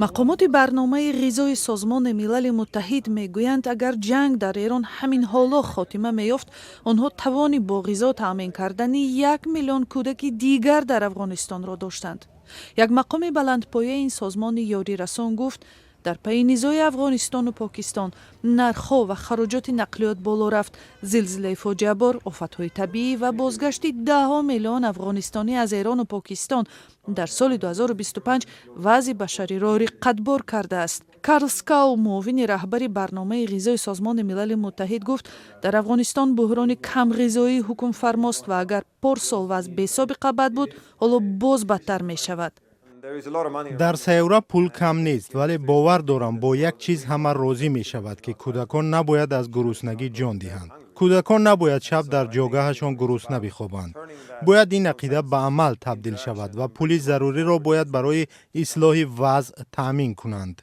мақомоти барномаи ғизои созмони милали муттаҳид мегӯянд, агар ҷанг дар Эрон ҳамин ҳоло хотима меёфт, онҳо тавони бо ғизо таъмин кардани 1 миллион кӯдаки дигар дар Афғонистонро доштанд. Як мақоми баландпояи ин созмони ёрирасон гуфт, дар пайи низои Афғонистону Покистон нархҳо ва хароҷоти нақлиёт боло рафт. Зилзилаи фоҷиабор, офатҳои табиӣ ва бозгашти даҳҳо миллион афғонистонӣ аз Эрону Покистон дар соли 2025 вазъи башариро риққатбор кардааст. Карл Скау, муовини раҳбари барномаи ғизои созмони милали муттаҳид гуфт, дар Афғонистон буҳрони камғизоӣ ҳукмфармост ва агар порсол вазъ бесобиқа бад буд, ҳоло боз бадтар мешавад. дар сайёра пул кам нест, вале бовар дорам бо як чиз ҳама розӣ мешавад, ки кӯдакон набояд аз гуруснагӣ ҷон диҳанд. кӯдакон набояд шаб дар ҷогаҳашон гурусна бихобанд. бояд ин ақида ба амал табдил шавад ва пули заруриро бояд барои ислоҳи вазъ таъмин кунанд.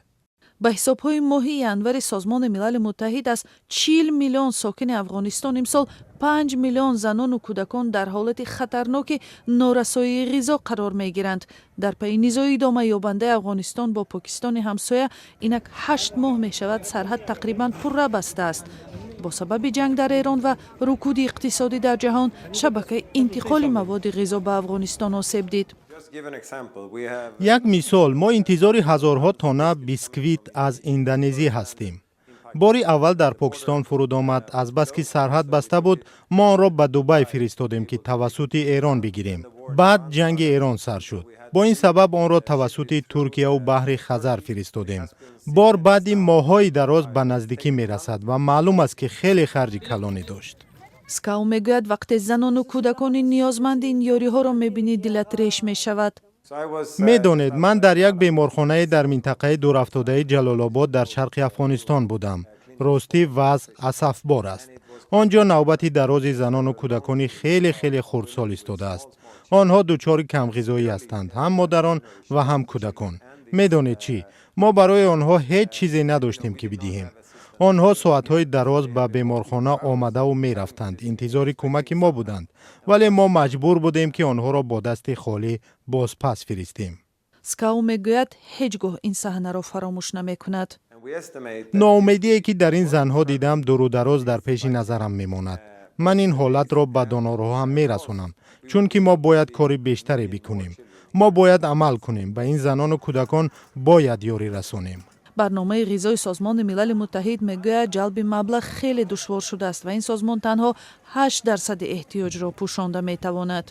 ба ҳисобҳои моҳии январи созмони милали муттаҳид аз 40 миллион сокини Афғонистон имсол 5 миллион занону кӯдакон дар ҳолати хатарноки норасоии ғизо қарор мегиранд. дар пайи низои идомаёбандаи Афғонистон бо Покистони ҳамсоя инак 8 моҳ мешавад сарҳад тақрибан пурра бастааст. бо сабаби ҷанг дар Эрон ва рукуди иқтисодӣ дар ҷаҳон, шабакаи интиқоли маводи ғизо ба Афғонистон осеб дид. як мисол, мо интизори ҳазорҳо тонна бисквит аз Индонезия ҳастем. бори аввал дар Покистон фуруд омад, азбаски сарҳад баста буд, мо онро ба Дубай фиристодем, ки тавассути Эрон бигирем. баъд ҷанги Эрон сар шуд. бо ин сабаб онро тавассути Туркияу баҳри Хазар фиристодем. бор баъди моҳҳои дароз ба наздикӣ мерасад ва маълум аст, ки хеле харҷи калонӣ дошт. Скау мегӯяд, вақте занону кӯдакони ниёзманди ин ёриҳоро мебинӣ, дилат реш мешавад. медонед, ман дар як беморхонае дар минтақаи дурафтодаи Ҷалолобод дар шарқи Афғонистон будам. ростӣ вазъ асафбор аст. онҷо навбати дарози занону кӯдакони хеле хурдсол истодааст. онҳо дучори камғизоӣ ҳастанд, ҳам модарон ва ҳам кӯдакон. медонед чӣ? мо барои онҳо ҳеҷ чизе надоштем ки бидиҳем. онҳо соатҳои дароз ба беморхона омадаву мерафтанд, интизори кӯмаки мо буданд, вале мо маҷбур будем ки онҳоро бо дасти холӣ бозпас фиристем. Скау мегӯяд, ҳеҷ гоҳ ин саҳнаро фаромӯш намекунад. ноумедие ки дар ин занҳо дидам дурудароз дар пеши назарам мемонад. ман ин ҳолатро ба донораҳо ҳам мерасонам, чунки мо бояд кори бештаре бикунем. мо бояд амал кунем, ба ин занону кӯдакон бояд ёрӣ расонем. барномаи ғизои созмони милали муттаҳид мегӯяд, ҷалби маблағ хеле душвор шудааст ва ин созмон танҳо 8% эҳтиёҷро пӯшонда метавонад.